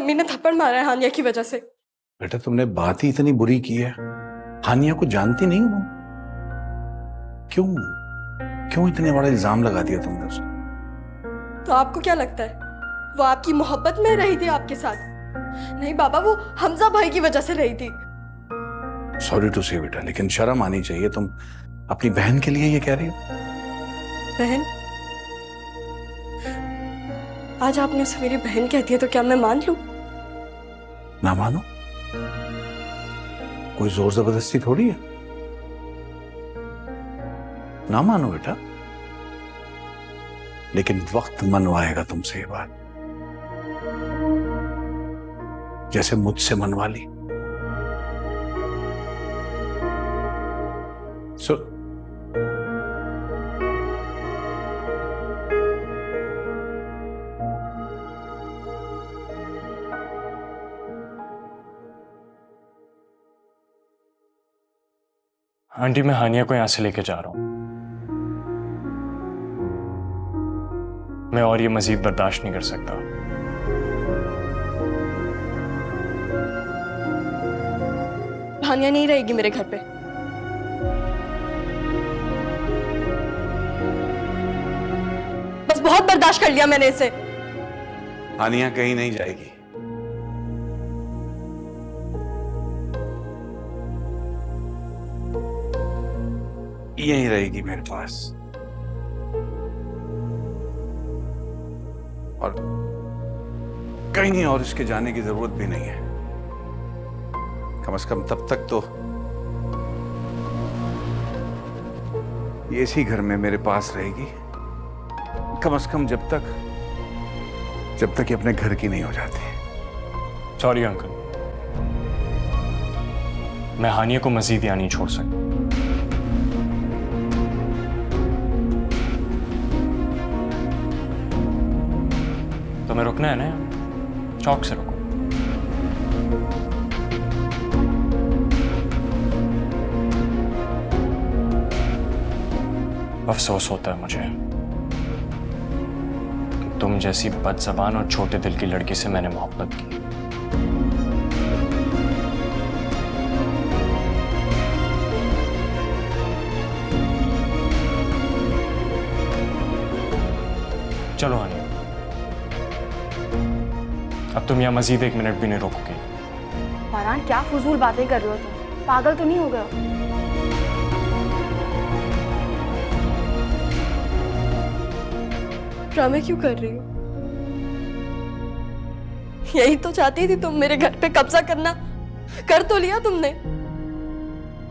Mummy ने थप्पड़ मारा है हानिया की वजह से। बेटा तुमने बात ही इतनी बुरी की है, हानिया को जानती नहीं हो? क्यों क्यों इतने बड़ा इल्जाम लगा दिया तुमने उसे? तो आपको क्या लगता है वो आपकी मोहब्बत में रही थी आपके साथ? नहीं बाबा, वो हमजा भाई की वजह से रही थी। सॉरी टू से बेटा, लेकिन शर्म आनी चाहिए। तुम अपनी बहन के लिए ये कह रही हो? बहन? आज आपने उसे मेरी बहन कह दिया तो क्या मैं मान लूं? ना मानो? कोई जोर जबरदस्ती थोड़ी है। ना मानो बेटा, लेकिन वक्त मनवाएगा तुमसे ये बात, जैसे मुझसे मनवा ली। आंटी, मैं हानिया को यहां से लेके जा रहा हूं। मैं और ये मजीद बर्दाश्त नहीं कर सकता। हानिया नहीं रहेगी मेरे घर पे। बस बहुत बर्दाश्त कर लिया मैंने इसे। हानिया कहीं नहीं जाएगी। यहीं रहेगी मेरे पास, और कहीं और इसके जाने की जरूरत भी नहीं है। कम से कम तब तक तो ये इसी घर में मेरे पास रहेगी। कम से कम जब तक ये अपने घर की नहीं हो जाती। सॉरी अंकल, मैं हानिया को मजीद यहाँ नहीं छोड़ सकता। तुम्हें रुकना है ना, चौक से रुको। अफसोस होता है मुझे कि तुम जैसी बदज़बान और छोटे दिल की लड़की से मैंने मोहब्बत की। चलो हानिया, अब तुम यहाँ मजीद 1 मिनट भी नहीं रोकोगे। फरहान, क्या फजूल बातें कर रहे हो तुम? पागल तो नहीं हो गए हो? ड्रामे क्यों कर रही हो? यही तो चाहती थी तुम, मेरे घर पे कब्जा करना। कर तो लिया तुमने।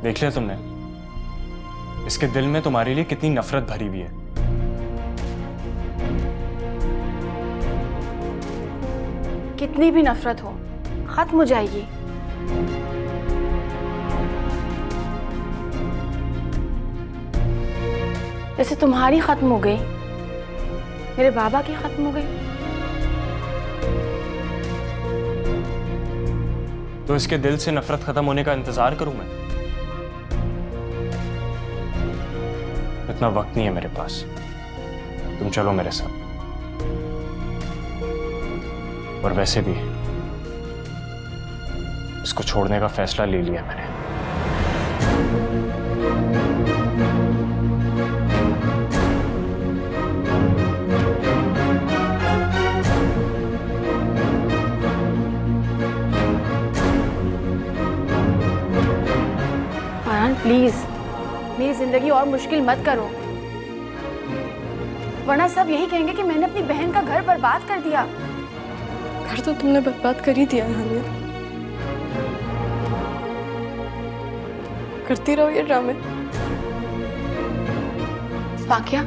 देख लिया तुमने इसके दिल में तुम्हारे लिए कितनी नफरत भरी हुई है। कितनी भी नफरत हो, खत्म हो जाएगी। जैसे तुम्हारी खत्म हो गई, मेरे बाबा की खत्म हो गई। तो इसके दिल से नफरत खत्म होने का इंतजार करूं मैं? इतना वक्त नहीं है मेरे पास। तुम चलो मेरे साथ। और वैसे भी इसको छोड़ने का फैसला ले लिया मैंने। फरहान प्लीज, मेरी जिंदगी और मुश्किल मत करो, वरना सब यही कहेंगे कि मैंने अपनी बहन का घर बर्बाद कर दिया। घर तो तुमने बर्बाद कर ही दिया है हानिया। करती रहो ये ड्रामे। वाकया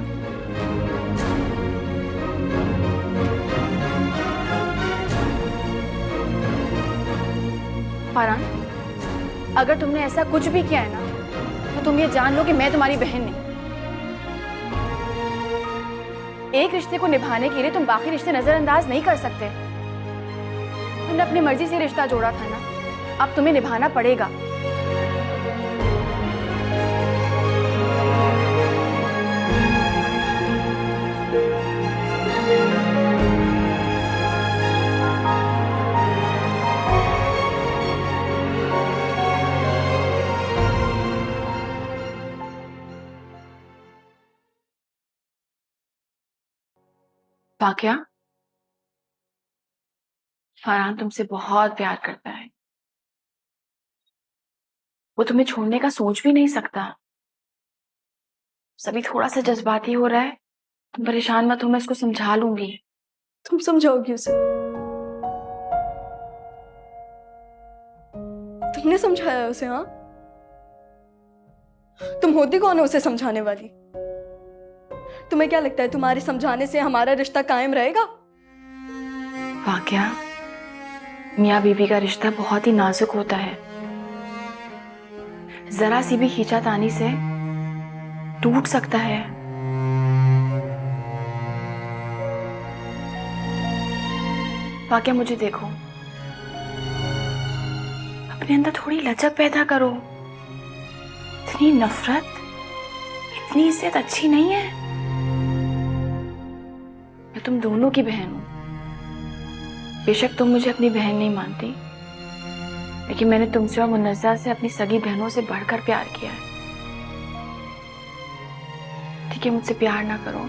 फरहान, अगर तुमने ऐसा कुछ भी किया है ना, तो तुम ये जान लो कि मैं तुम्हारी बहन नहीं। एक रिश्ते को निभाने के लिए तुम बाकी रिश्ते नजरअंदाज नहीं कर सकते। तुमने अपनी मर्जी से रिश्ता जोड़ा था ना, अब तुम्हें निभाना पड़ेगा। वाकया फरहान तुमसे बहुत प्यार करता है। वो तुम्हें छोड़ने का सोच भी नहीं सकता। सभी थोड़ा सा जज्बाती हो रहा है, तुम परेशान मत हो, मैं उसको समझा लूंगी। तुम समझाओगी उसे? तुमने समझाया उसे? हाँ, तुम होती कौन हो उसे समझाने वाली? तुम्हें क्या लगता है तुम्हारे समझाने से हमारा रिश्ता कायम रहेगा? वाकया मियाँ बीवी का रिश्ता बहुत ही नाजुक होता है। जरा सी भी खींचातानी से टूट सकता है। वाकया मुझे देखो, अपने अंदर थोड़ी लचक पैदा करो। इतनी नफरत, इतनी इज्जत अच्छी नहीं है। मैं तुम दोनों की बहन हूं। बेशक तुम मुझे अपनी बहन नहीं मानती, लेकिन मैंने तुमसे और मुन्नज़ा से अपनी सगी बहनों से बढ़कर प्यार किया है। ठीक है, मुझसे प्यार ना करो,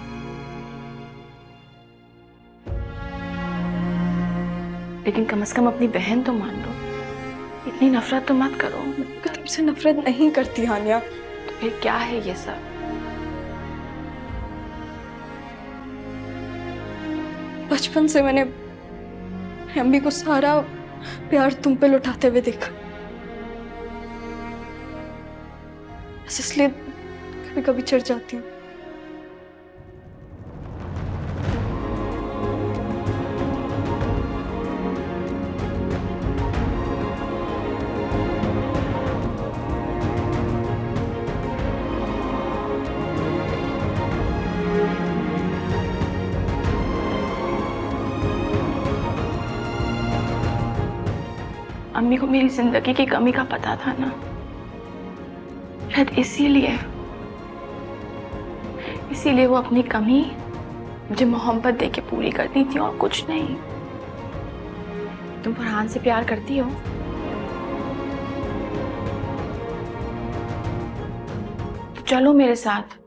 लेकिन कम से कम अपनी बहन तो मान लो। इतनी नफरत तो मत करो। मैं तुमसे नफरत नहीं करती हानिया। तो फिर क्या है ये सब? बचपन से मैंने अम्मी को सारा प्यार तुम पे लुटाते हुए देखा, बस इसलिए कभी कभी चिढ़ जाती हूँ। अम्मी को मेरी जिंदगी की कमी का पता था ना, शायद इसीलिए वो अपनी कमी मुझे मोहब्बत दे के पूरी करती थी और कुछ नहीं। तुम फरहान से प्यार करती हो? तो चलो मेरे साथ।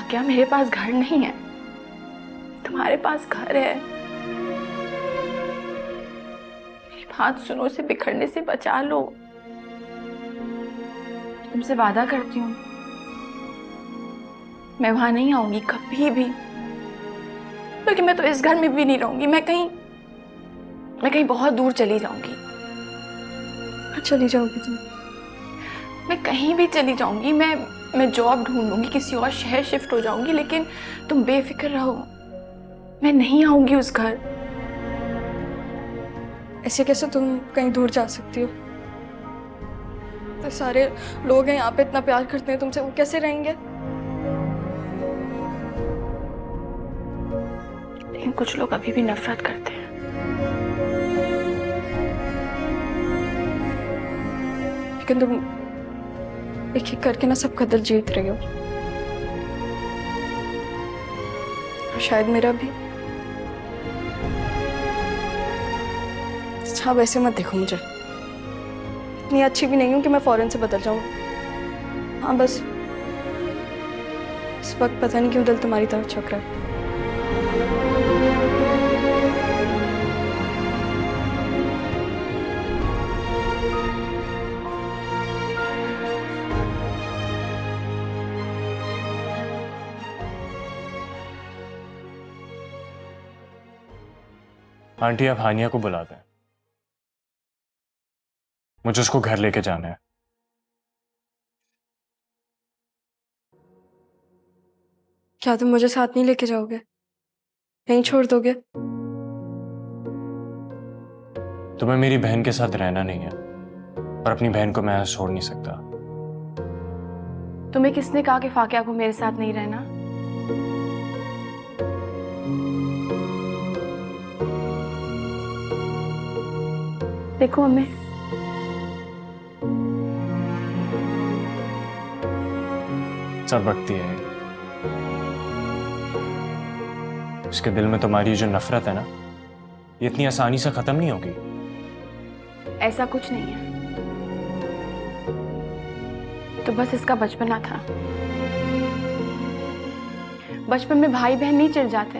क्या मेरे पास घर नहीं है, तुम्हारे पास घर है। हाथ सुनो से बिखरने से बचा लो। तुमसे वादा करती हूँ, मैं वहां नहीं आऊंगी कभी भी। बल्कि मैं तो इस घर में भी नहीं रहूंगी। मैं कहीं बहुत दूर चली जाऊंगी। चली जाओगी तुम? मैं कहीं भी चली जाऊंगी। मैं जॉब ढूंढ लूंगी, किसी और शहर शिफ्ट हो जाऊंगी, लेकिन तुम बेफिक्र रहो, मैं नहीं आऊंगी उस घर। ऐसे कैसे तुम कहीं दूर जा सकती हो? तो सारे लोग हैं यहाँ पे, इतना प्यार करते हैं तुमसे, वो कैसे रहेंगे? लेकिन कुछ लोग अभी भी नफरत करते हैं। लेकिन तुम एक एक करके ना सबका दिल जीत रही हो। और शायद मेरा भी। अच्छा, वैसे मत देखो मुझे, इतनी अच्छी भी नहीं हूं कि मैं फौरन से बदल जाऊं। हाँ, बस इस वक्त पता नहीं क्यों दिल तुम्हारी तरफ झुक रहा है। आंटी, आप हानिया को बुला दें, मुझे उसको घर लेके जाना है। क्या तुम मुझे साथ नहीं लेके जाओगे? यहीं छोड़ दोगे? तुम्हें मेरी बहन के साथ रहना नहीं है, और अपनी बहन को मैं यहाँ छोड़ नहीं सकता। तुम्हें किसने कहा कि फाकिया को मेरे साथ नहीं रहना? देखो अम्मी, सब वक्त ही है। इसके दिल में तुम्हारी जो नफरत है ना, ये इतनी आसानी से खत्म नहीं होगी। ऐसा कुछ नहीं है, तो बस इसका बचपना था। बचपन में भाई बहन नहीं चिढ़ जाते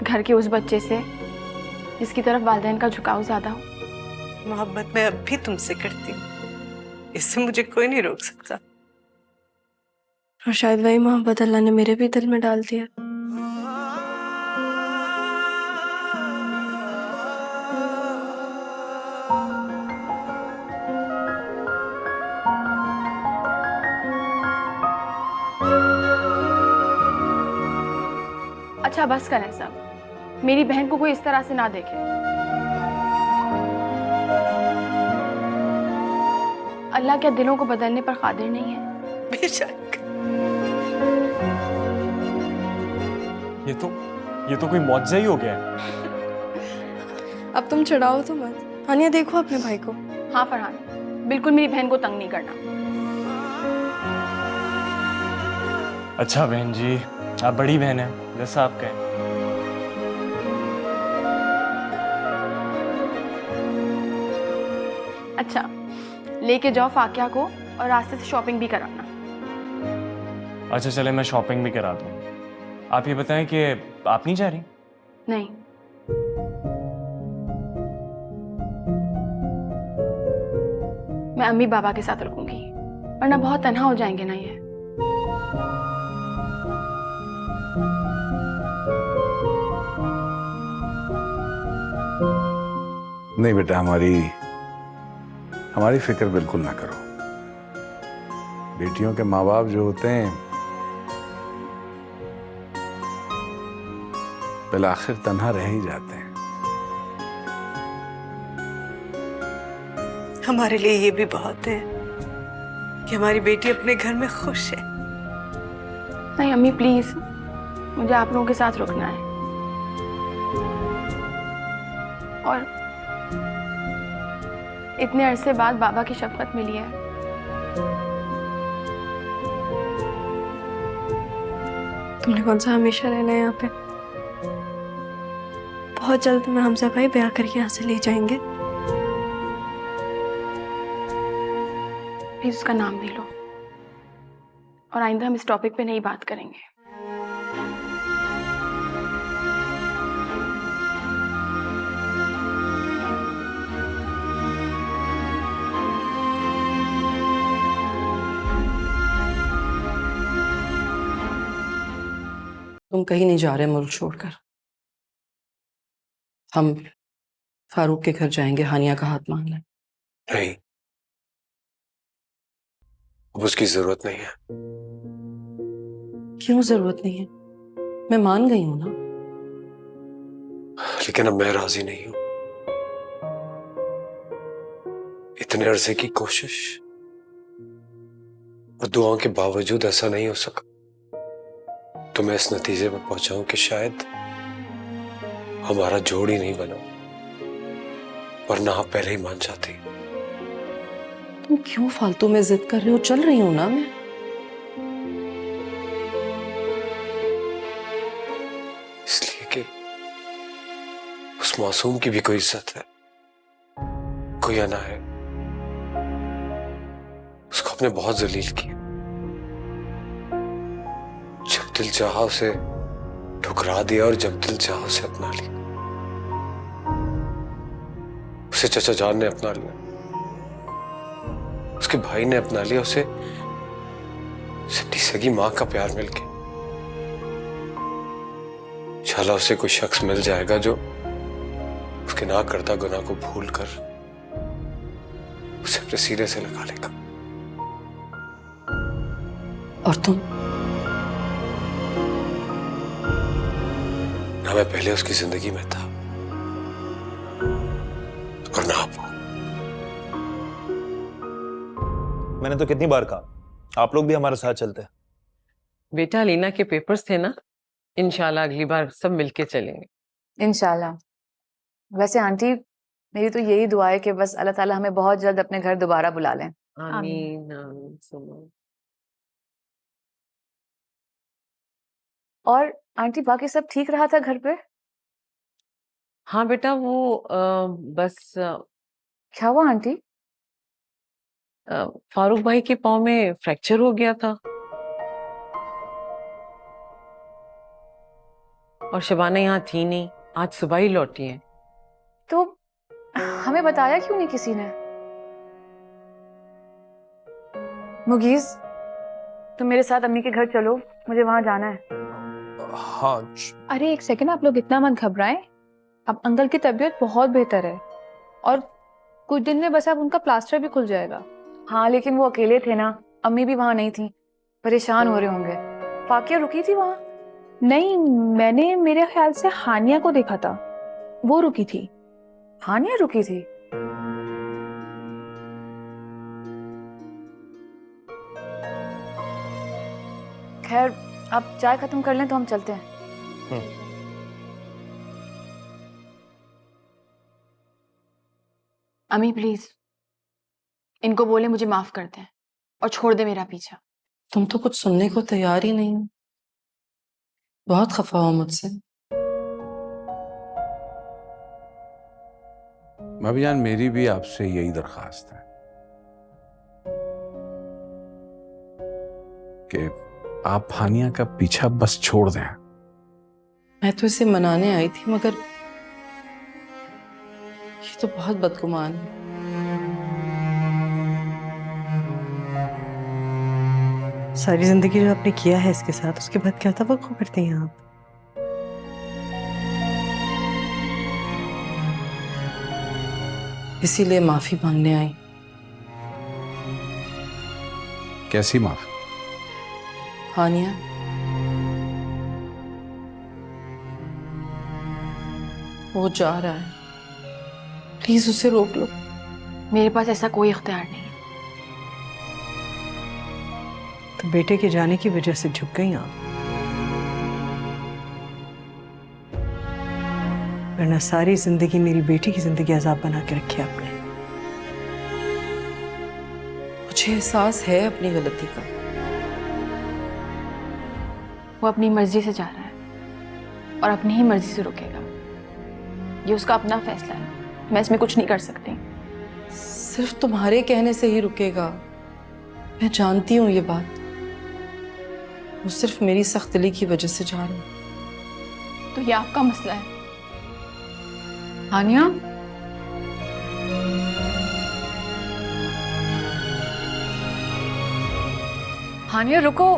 घर के उस बच्चे से जिसकी तरफ वालिदैन का झुकाव ज्यादा हो। मोहब्बत मैं अब भी तुमसे करती हूँ, इससे मुझे कोई नहीं रोक सकता। और शायद वही मोहब्बत अल्लाह ने मेरे भी दिल में डाल दिया। अच्छा बस करें सब, मेरी बहन को कोई इस तरह से ना देखे। अल्लाह क्या दिलों को बदलने पर कादिर नहीं है? बेशक। ये तो कोई मौजज़ा ही हो गया है। अब तुम चिढ़ाओ तो मत। हानिया देखो अपने भाई को। हाँ फरहान, बिल्कुल मेरी बहन को तंग नहीं करना। अच्छा बहन जी, आप बड़ी बहन हैं, जैसा आप कहें। अच्छा, लेके जाओ फाकिया को और रास्ते से शॉपिंग भी कराना। अच्छा चले, मैं शॉपिंग भी करा दूँ। आप ये बताएं कि आप नहीं जा रही? नहीं, मैं अम्मी बाबा के साथ रुकूंगी, वरना बहुत तन्हा हो जाएंगे ना ये। नहीं बेटा, हमारी फिक्र बिल्कुल ना करो। बेटियों के माँ बाप जो होते हैं बिल आखिर तन्हा रह ही जाते हैं। हमारे लिए ये भी बहुत है कि हमारी बेटी अपने घर में खुश है। नहीं अम्मी प्लीज, मुझे आप लोगों के साथ रुकना है। और इतने अरसे बाद बाबा की शफकत मिली है। तुमने कौन सा हमेशा रहना है यहाँ पे? बहुत जल्द मैं हमजा भाई ब्याह करके यहाँ से ले जाएंगे। प्लीज उसका नाम भी लो, और आइंदा हम इस टॉपिक पे नहीं बात करेंगे। तुम कहीं नहीं जा रहे मुल्क छोड़कर। हम फारूक के घर जाएंगे हानिया का हाथ मांगने। नहीं, अब उसकी जरूरत नहीं है। क्यों जरूरत नहीं है? मैं मान गई हूं ना। लेकिन अब मैं राजी नहीं हूं। इतने अरसे की कोशिश और दुआओं के बावजूद ऐसा नहीं हो सका, तो मैं इस नतीजे पर पहुंचा हूं कि शायद हमारा जोड़ ही नहीं बना, वरना आप पहले ही मान जाती। तुम क्यों फालतू में जिद कर रहे हो? चल रही हूं ना मैं। इसलिए कि उस मासूम की भी कोई इज्जत है, कोई अना है। उसको आपने बहुत जलील किया। जब दिल चाहा उसे ठुकरा दिया और जब दिल चाहा उसे अपना लिया। उसे चचा जान ने अपना लिया, उसके भाई ने अपना लिया, उसे अपनी सगी मां का प्यार मिल गया। इंशाल्लाह उसे कोई शख्स मिल जाएगा जो उसके ना करता गुनाह को भूल कर उसे अपने सीने से लगा लेगा। और तुम? ना मैं पहले उसकी जिंदगी में था और ना आप। मैंने तो कितनी बार कहा आप लोग भी हमारे साथ चलते हैं। बेटा लीना के पेपर्स थे ना, इंशाल्लाह अगली बार सब मिलके चलेंगे। इंशाल्लाह। वैसे आंटी, मेरी तो यही दुआ है कि बस अल्लाह ताला हमें बहुत जल्द अपने घर दोबारा बुला लें। आमीन आमीन सुनो। और आंटी बाकी सब ठीक रहा था घर पे? हाँ बेटा, वो बस क्या हुआ आंटी? फारूक भाई के पाँव में फ्रैक्चर हो गया था। और शबाना यहाँ थी नहीं, आज सुबह ही लौटी है। तो हमें बताया क्यों नहीं किसी ने? मुगीज, तुम मेरे साथ अम्मी के घर चलो, मुझे वहां जाना है। हाँ अरे एक सेकंड, आप लोग इतना मत घबराएं। अब अंकल की तबीयत बहुत बेहतर है और कुछ दिन में बस अब उनका प्लास्टर भी खुल जाएगा। हाँ, लेकिन वो अकेले थे ना, अम्मी भी वहां नहीं थी, परेशान हो रहे होंगे। फाकिया रुकी थी वहां? नहीं, मैंने मेरे ख्याल से हानिया को देखा था, वो रुकी थी। हानिया रुकी थी? खैर, आप चाय खत्म कर लें तो हम चलते हैं। अम्मी प्लीज, इनको बोले मुझे माफ कर दें और छोड़ दे मेरा पीछा। तुम तो कुछ सुनने को तैयार ही नहीं हो। बहुत खफा हो मुझसे। भाभी जान, मेरी भी आपसे यही दरखास्त है कि आप हानिया का पीछा बस छोड़ दें। मैं तो इसे मनाने आई थी, मगर ये तो बहुत बदगुमान है। सारी जिंदगी जो आपने किया है इसके साथ, उसके बाद क्या तवक्को करती हैं आप? इसीलिए माफी मांगने आई। कैसी माफ? हानिया, वो जा रहा है, प्लीज उसे रोक लो। मेरे पास ऐसा कोई इख्तियार नहीं है। तो बेटे के जाने की वजह से झुक गई आप, वरना सारी जिंदगी मेरी बेटी की जिंदगी अजाब बना के रखी आपने। मुझे एहसास है अपनी गलती का। वो अपनी मर्जी से जा रहा है और अपनी ही मर्जी से रुकेगा। ये उसका अपना फैसला है, मैं इसमें कुछ नहीं कर सकती। सिर्फ तुम्हारे कहने से ही रुकेगा, मैं जानती हूँ ये बात। वो सिर्फ मेरी सख्त दिली की वजह से जा रहा है। तो ये आपका मसला है। हानिया, हानिया रुको।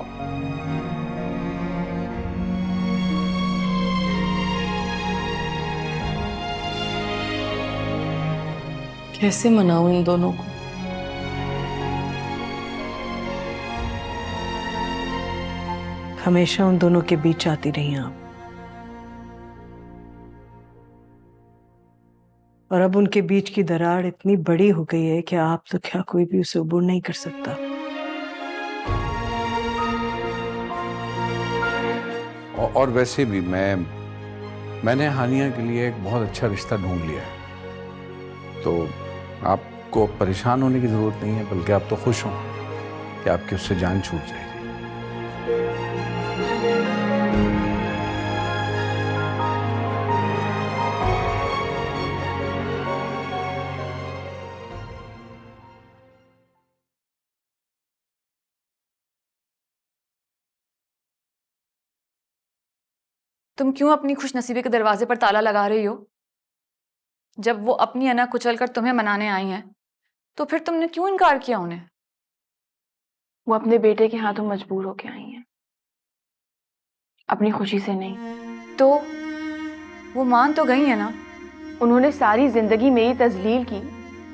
कैसे मनाऊं इन दोनों को? हमेशा उन दोनों के बीच आती रही आप, और अब उनके बीच की दरार इतनी बड़ी हो गई है कि आप तो क्या, कोई भी उसे अबूर नहीं कर सकता। और वैसे भी मैंने हानिया के लिए एक बहुत अच्छा रिश्ता ढूंढ लिया है, तो आपको परेशान होने की जरूरत नहीं है, बल्कि आप तो खुश हों कि आपकी उससे जान छूट जाएगी। तुम क्यों अपनी खुशनसीबी के दरवाजे पर ताला लगा रही हो? जब वो अपनी अना कुचलकर तुम्हें मनाने आई हैं, तो फिर तुमने क्यों इनकार किया उन्हें? वो अपने बेटे के हाथों मजबूर होके आई हैं, अपनी खुशी से नहीं। तो वो मान तो गई है ना। उन्होंने सारी जिंदगी मेरी तजलील की,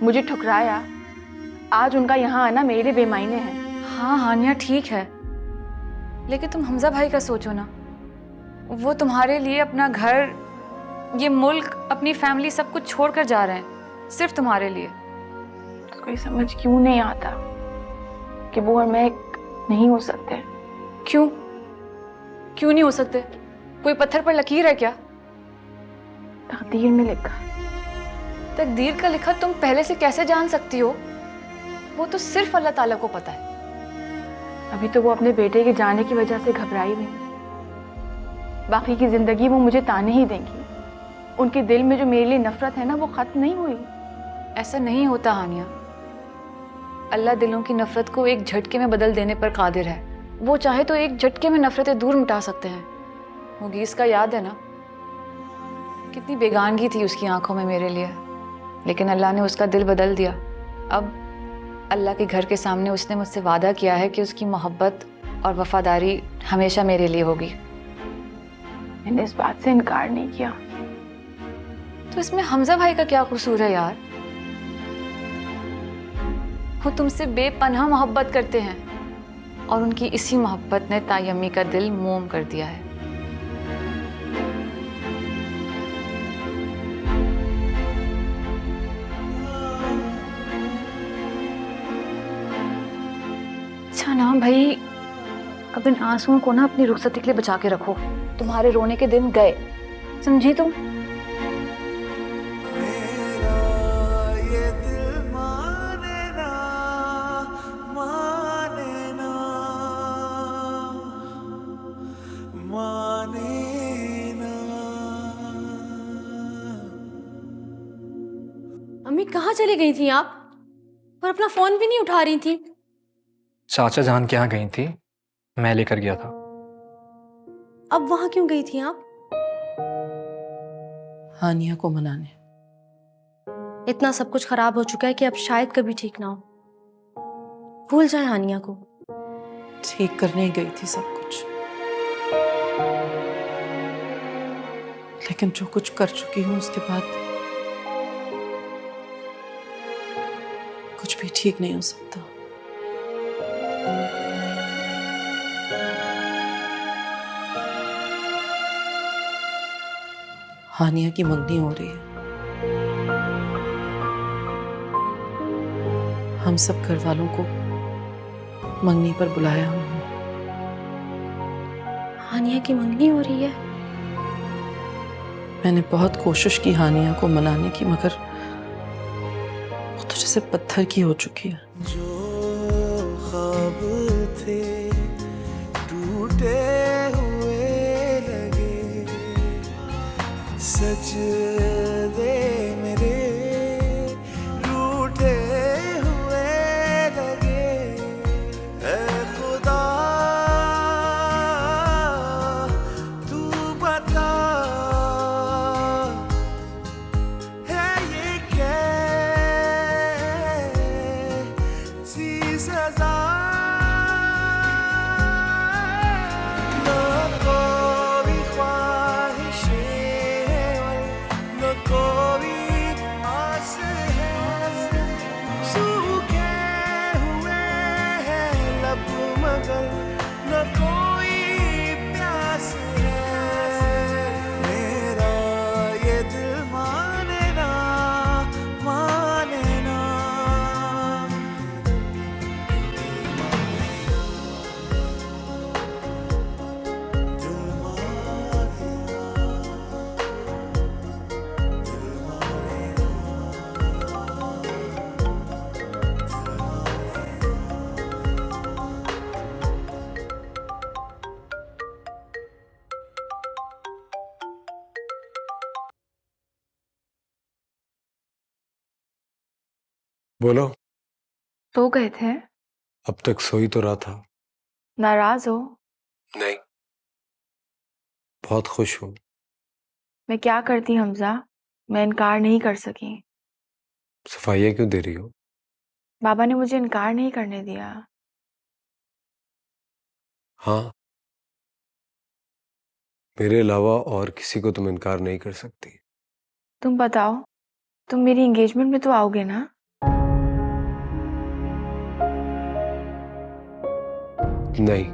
मुझे ठुकराया, आज उनका यहाँ आना मेरे लिए बेमायने है। हाँ हानिया ठीक है, लेकिन तुम हमजा भाई का सोचो ना। वो तुम्हारे लिए अपना घर, ये मुल्क, अपनी फैमिली सब कुछ छोड़कर जा रहे हैं सिर्फ तुम्हारे लिए। कोई समझ क्यों नहीं आता कि वो और मैं नहीं हो सकते? क्यों क्यों नहीं हो सकते? कोई पत्थर पर लकीर है क्या? तकदीर में लिखा है। तकदीर का लिखा तुम पहले से कैसे जान सकती हो? वो तो सिर्फ अल्लाह ताला को पता है। अभी तो वो अपने बेटे के जाने की वजह से घबराई हुई, बाकी की जिंदगी वो मुझे ताने ही देंगी। उनके दिल में जो मेरे लिए नफरत है ना, वो खत्म नहीं हुई। ऐसा नहीं होता हानिया। अल्लाह दिलों की नफरत को एक झटके में बदल देने पर कादिर है। वो चाहे तो एक झटके में नफरतें दूर मिटा सकते हैं। मुगीस का याद है ना, कितनी बेगानगी थी उसकी आंखों में मेरे लिए, लेकिन अल्लाह ने उसका दिल बदल दिया। अब अल्लाह के घर के सामने उसने मुझसे वादा किया है कि उसकी मोहब्बत और वफादारी हमेशा मेरे लिए होगी। मैंने इस बात से इनकार नहीं किया। तो इसमें हमजा भाई का क्या कसूर है यार? वो तुमसे बेपनाह मोहब्बत करते हैं और उनकी इसी मोहब्बत ने ताई अम्मी का दिल मोम कर दिया है। अच्छा ना भाई, अब इन आंसुओं को ना अपनी रुखसती के लिए बचा के रखो। तुम्हारे रोने के दिन गए, समझी तुम? अम्मी कहाँ चली गई थी आप? और अपना फोन भी नहीं उठा रही थी। चाचा जान के यहाँ गई थी, मैं लेकर गया था। अब वहां क्यों गई थी आप? हानिया को मनाने। इतना सब कुछ खराब हो चुका है कि अब शायद कभी ठीक ना हो। भूल जाए हानिया को। ठीक करने गई थी सब कुछ, लेकिन जो कुछ कर चुकी हूँ उसके बाद कुछ भी ठीक नहीं हो सकता। हानिया की मंगनी हो रही है। हम सब घर वालों को मंगनी पर बुलाया हमने। हानिया की मंगनी हो रही है? मैंने बहुत कोशिश की हानिया को मनाने की, मगर वो तो जैसे पत्थर की हो चुकी है। जो ख्वाब थे टूटे हुए लगे, सच दे मेरे रूठे हुए लगे। ऐ खुदा तू बता, है ये कैसी सजा? न कोई ख्वाहिशें और न कोई आस है, सूखे हुए हैं लब मगर न कोई प्यास है। मेरा ये दिल माने ना माने ना। बोलो। तो गए थे? अब तक सोई तो रहा था। नाराज हो? नहीं, बहुत खुश हूँ। मैं क्या करती हमजा, मैं इनकार नहीं कर सकी। सफाइयाँ क्यों दे रही हो? बाबा ने मुझे इनकार नहीं करने दिया। हाँ, मेरे अलावा और किसी को तुम इनकार नहीं कर सकती। तुम बताओ, तुम मेरी एंगेजमेंट में तो आओगे ना? नहीं,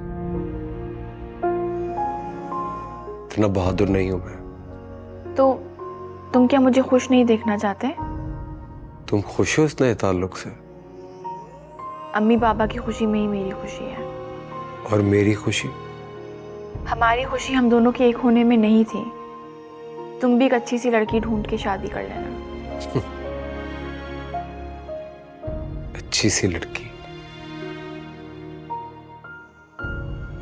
इतना बहादुर नहीं हूं मैं। तो तुम क्या मुझे खुश नहीं देखना चाहते? तुम खुश हो इस नए ताल्लुक से? अम्मी पापा की खुशी में ही मेरी खुशी है। और मेरी खुशी? हमारी खुशी हम दोनों के एक होने में नहीं थी। तुम भी एक अच्छी सी लड़की ढूंढ के शादी कर लेना। अच्छी सी लड़की?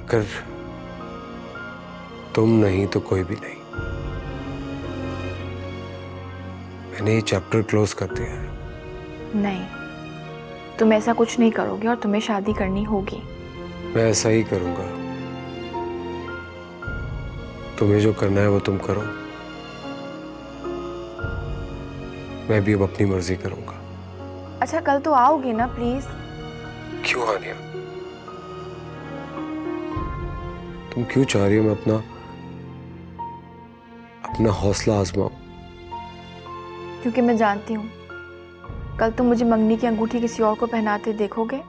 अगर तुम नहीं तो कोई भी नहीं। मैंने ये चैप्टर क्लोज कर दिया है। नहीं, तुम ऐसा कुछ नहीं करोगे और तुम्हें शादी करनी होगी। मैं ऐसा ही करूंगा। तुम्हें जो करना है वो तुम करो, मैं भी अब अपनी मर्जी करूंगा। अच्छा कल तो आओगे ना प्लीज? क्यों हानिया, तुम क्यों चाह रही हो मैं अपना हौसला आजमाऊं? क्योंकि मैं जानती हूँ कल तुम मुझे मंगनी की अंगूठी किसी और को पहनाते देखोगे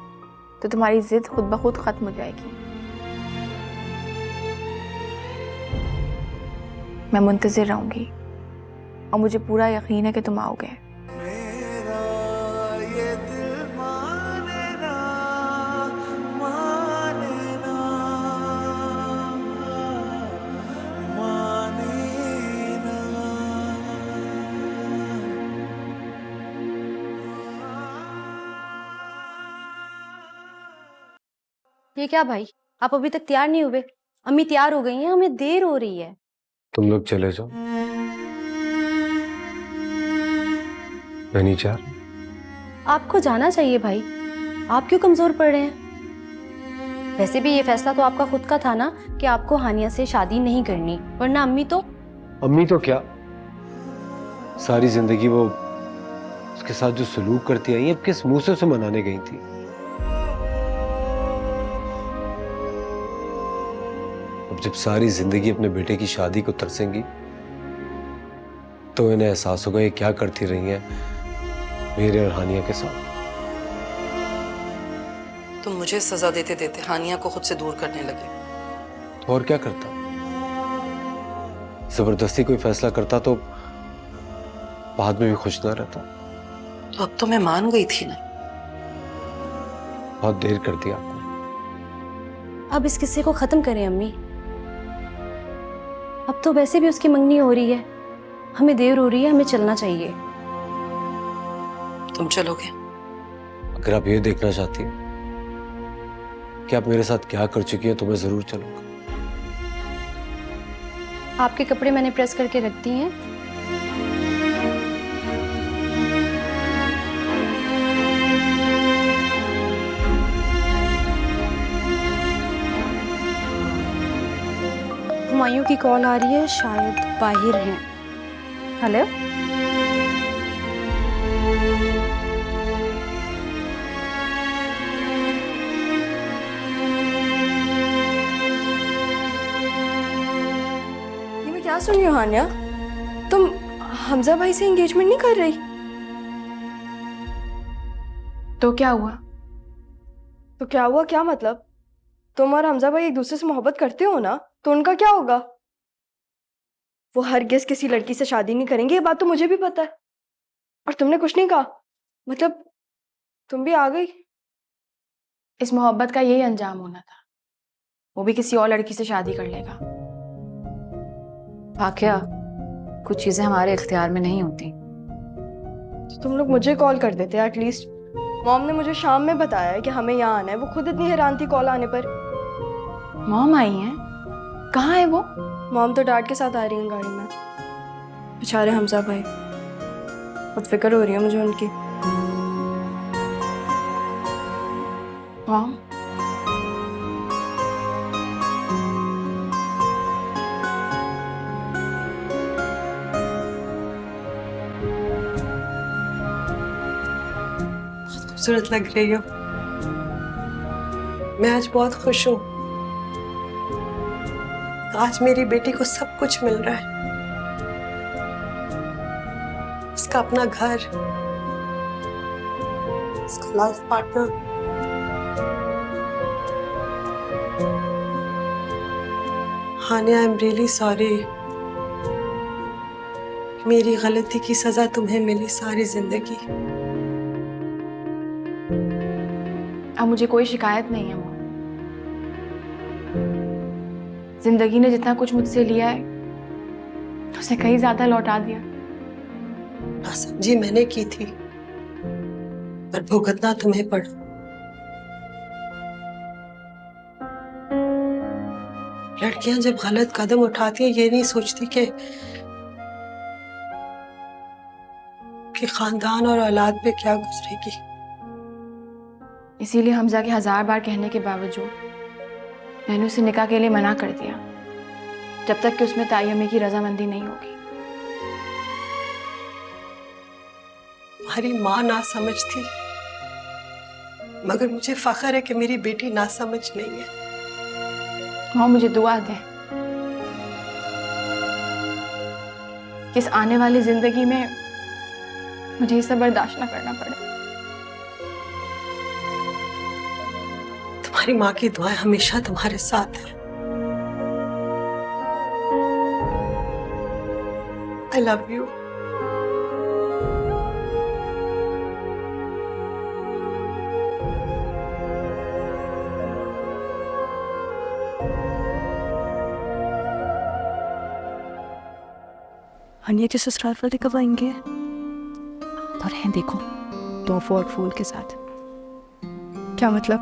तो तुम्हारी जिद खुद ब खुद खत्म हो जाएगी। मैं मुंतजिर रहूंगी और मुझे पूरा यकीन है कि तुम आओगे। मेरा ये दिल माने ना, माने ना, माने ना। ये क्या भाई, आप अभी तक तैयार नहीं हुए? अम्मी तैयार हो गई हैं, हमें देर हो रही है। तुम लोग चले जाओ, मैं नहीं चाह रहा। आपको जाना चाहिए भाई, आप क्यों कमजोर पड़ रहे हैं? वैसे भी ये फैसला तो आपका खुद का था ना कि आपको हानिया से शादी नहीं करनी, वरना अम्मी तो क्या सारी जिंदगी वो उसके साथ जो सलूक करती आई, अब किस मुंह से उसे मनाने गई थी? अब जब सारी जिंदगी अपने बेटे की शादी को तरसेंगी तो इन्हें एहसास होगा ये क्या करती रही हैं मेरे और हानिया के साथ। तुम मुझे सजा देते देते हानिया को खुद से दूर करने लगे। तो और क्या करता? जबरदस्ती कोई फैसला करता तो बाद में भी खुश ना रहता। तो अब तो मैं मान गई थी ना। बहुत देर कर दिया आपने। अब इस किस्से को खत्म करें अम्मी। अब तो वैसे भी उसकी मंगनी हो रही है, हमें देर हो रही है, हमें चलना चाहिए। तुम चलोगे? अगर आप ये देखना चाहती हैं कि आप मेरे साथ क्या कर चुकी हैं तो मैं जरूर चलूंगा। आपके कपड़े मैंने प्रेस करके रख दिए हैं। हुमायूं की कॉल आ रही है, शायद बाहर हैं। हेलो, ये मैं क्या सुन रही हूँ हानिया? तुम हमजा भाई से एंगेजमेंट नहीं कर रही? तो क्या हुआ? तो क्या हुआ, क्या मतलब? तुम और हमजा भाई एक दूसरे से मोहब्बत करते हो ना, तो उनका क्या होगा? वो हरगिज़ किसी लड़की से शादी नहीं करेंगे, ये बात तो मुझे भी पता है। और तुमने कुछ नहीं कहा, मतलब तुम भी आ गई। इस मोहब्बत का यही अंजाम होना था, वो भी किसी और लड़की से शादी कर लेगा। वाकया कुछ चीजें हमारे इख्तियार में नहीं होती। तो तुम लोग मुझे कॉल कर देते एटलीस्ट। मॉम ने मुझे शाम में बताया है कि हमें यहाँ आना है, वो खुद इतनी हैरान थी कॉल आने पर। मॉम आई हैं? कहाँ है वो? मॉम तो डैड के साथ आ रही हैं गाड़ी में। बेचारे हमजा भाई, बहुत फिक्र हो रही है मुझे उनकी। मॉम, खूबसूरत लग रही हो। मैं आज बहुत खुश हूँ। आज मेरी बेटी को सब कुछ मिल रहा है, उसका अपना घर, उसका life partner. Haniya, I am really sorry. मेरी गलती की सजा तुम्हें मिली सारी जिंदगी। अब मुझे कोई शिकायत नहीं है मॉम। जिंदगी ने जितना कुछ मुझसे लिया है उसे कहीं ज्यादा लौटा दिया। नासमझी मैंने की थी, पर भुगतना तुम्हें पड़ा। लड़कियां जब गलत कदम उठाती हैं, ये नहीं सोचती कि खानदान और औलाद पे क्या गुजरेगी। इसीलिए हमजा के 1000 बार कहने के बावजूद मैंने उसे निकाह के लिए मना कर दिया, जब तक कि उसमें ताई अम्मी की रजामंदी नहीं होगी। तुम्हारी माँ ना समझ थी, मगर मुझे फख्र है कि मेरी बेटी ना समझ नहीं है। माँ मुझे दुआ दे कि इस आने वाली जिंदगी में मुझे ये सब बर्दाश्त ना करना पड़े। तुम्हारी माँ की दुआएं हमेशा तुम्हारे साथ है। I love you. हानिया के ससुराल वाले कब आएंगे? और हैं देखो, तो फोर्ट फूल के साथ। क्या मतलब?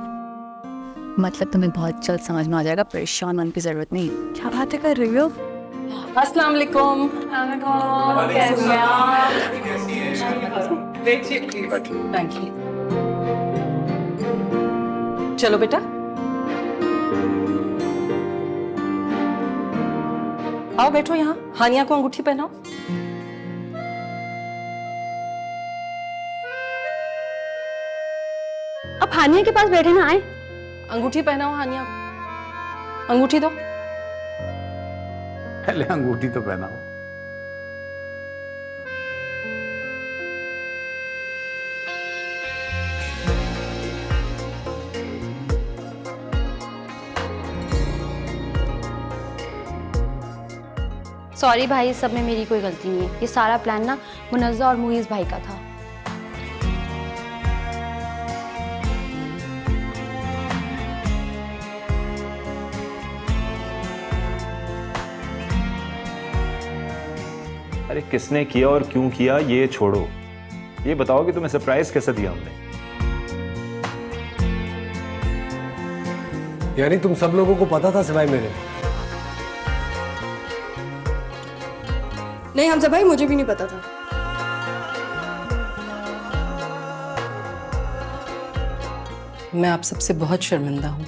मतलब तुम्हें बहुत जल्द समझ में आ जाएगा, परेशान होने की जरूरत नहीं। क्या बातें कर रही हो? अस्सलाम वालेकुम। Thank you. चलो बेटा, आओ बैठो यहाँ। हानिया को अंगूठी पहनाओ। अब हानिया के पास बैठे ना आए। अंगूठी पहनाओ हानिया को। अंगूठी दो। पहले अंगूठी तो पहनाओ। सॉरी भाई, सब में मेरी कोई गलती नहीं है। ये सारा प्लान ना मुनज़्ज़ा और मुईज़ भाई का था। अरे किसने किया और क्यों किया ये छोड़ो, ये बताओ कि तुम्हें सरप्राइज कैसे दिया हमने। यानी तुम सब लोगों को पता था सिवाय मेरे? नहीं हमजा भाई, मुझे भी नहीं पता था। मैं आप सबसे बहुत शर्मिंदा हूँ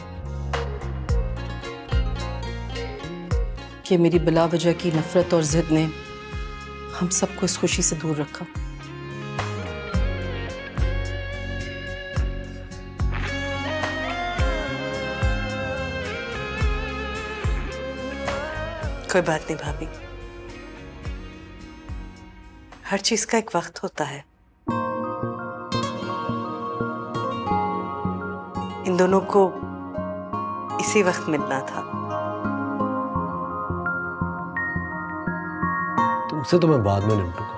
कि मेरी बिला वजह की नफरत और जिद ने हम सबको इस खुशी से दूर रखा। कोई बात नहीं भाभी, हर चीज का एक वक्त होता है। इन दोनों को इसी वक्त मिलना था। तुमसे तो मैं बाद में निपटूंगा।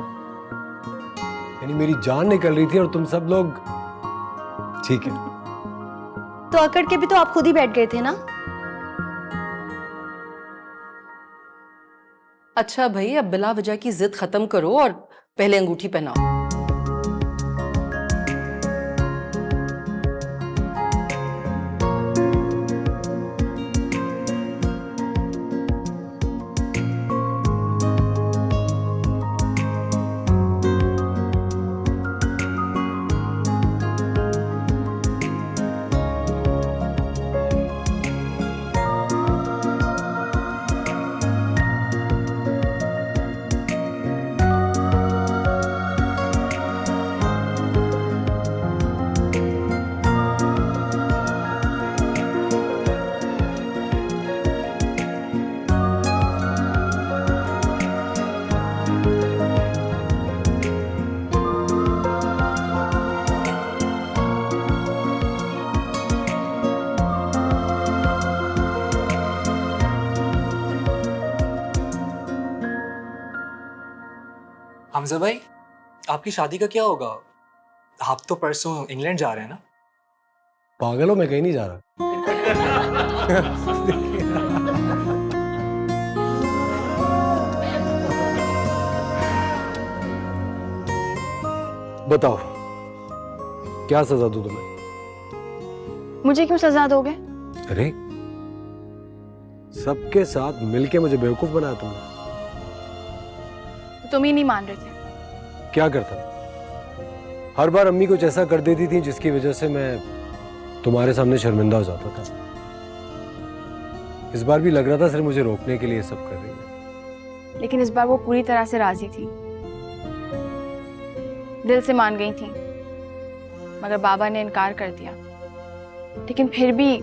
यानी मेरी जान निकल रही थी और तुम सब लोग ठीक है। तो अकड़ के भी तो आप खुद ही बैठ गए थे ना। अच्छा भाई, अब बिला वजह की जिद खत्म करो और पहले अंगूठी पहनाओ। हमजा भाई, आपकी शादी का क्या होगा? आप तो परसों इंग्लैंड जा रहे हैं ना? पागल हो, मैं कहीं नहीं जा रहा। बताओ क्या सजा दूं तुम्हें? मुझे क्यों सजा दोगे? अरे सबके साथ मिलके मुझे बेवकूफ बनाया तुमने। तुम ही नहीं मान रहे थे। क्या करता? हर बार अम्मी कुछ ऐसा कर देती थी जिसकी वजह से मैं तुम्हारे सामने शर्मिंदा हो जाता था। इस बार भी लग रहा था सिर्फ मुझे रोकने के लिए ये सब कर रही है। लेकिन इस बार वो पूरी तरह से राजी थी। दिल से मान गई थी, मगर बाबा ने इनकार कर दिया। लेकिन फिर भी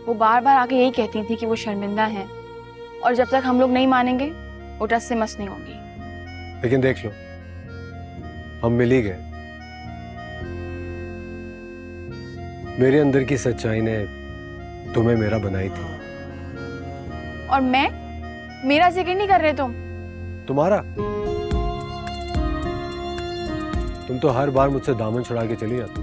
वो बार बार आके यही कहती थी कि वो शर्मिंदा हैं और जब तक हम लोग नहीं मानेंगे वो टस से मस नहीं होंगी। लेकिन देख लो, हम मिल ही गए। मेरे अंदर की सच्चाई ने तुम्हें मेरा बनाई थी। और मैं, मेरा जिक्र नहीं कर रहे तुम। तुम्हारा? तुम तो हर बार मुझसे दामन छुड़ा के चली जाती।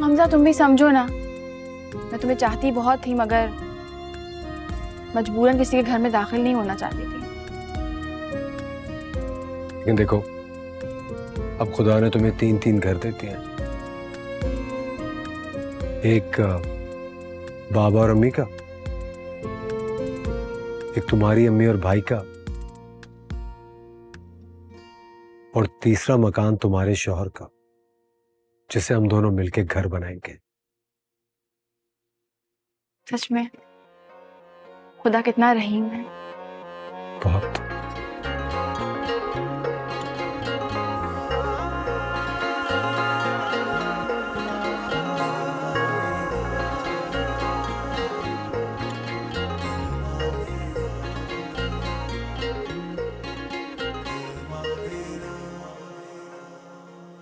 हमजा तुम भी समझो ना, मैं तुम्हें चाहती बहुत थी मगर मजबूरन किसी के घर में दाखिल नहीं होना चाहती थी। लेकिन देखो, अब खुदा ने तुम्हें 3-3 घर देते हैं। एक बाबा और अम्मी का, एक तुम्हारी अम्मी और भाई का, और तीसरा मकान तुम्हारे शौहर का, जिसे हम दोनों मिलकर घर बनाएंगे। सच में खुदा कितना रहीम है। बहुत।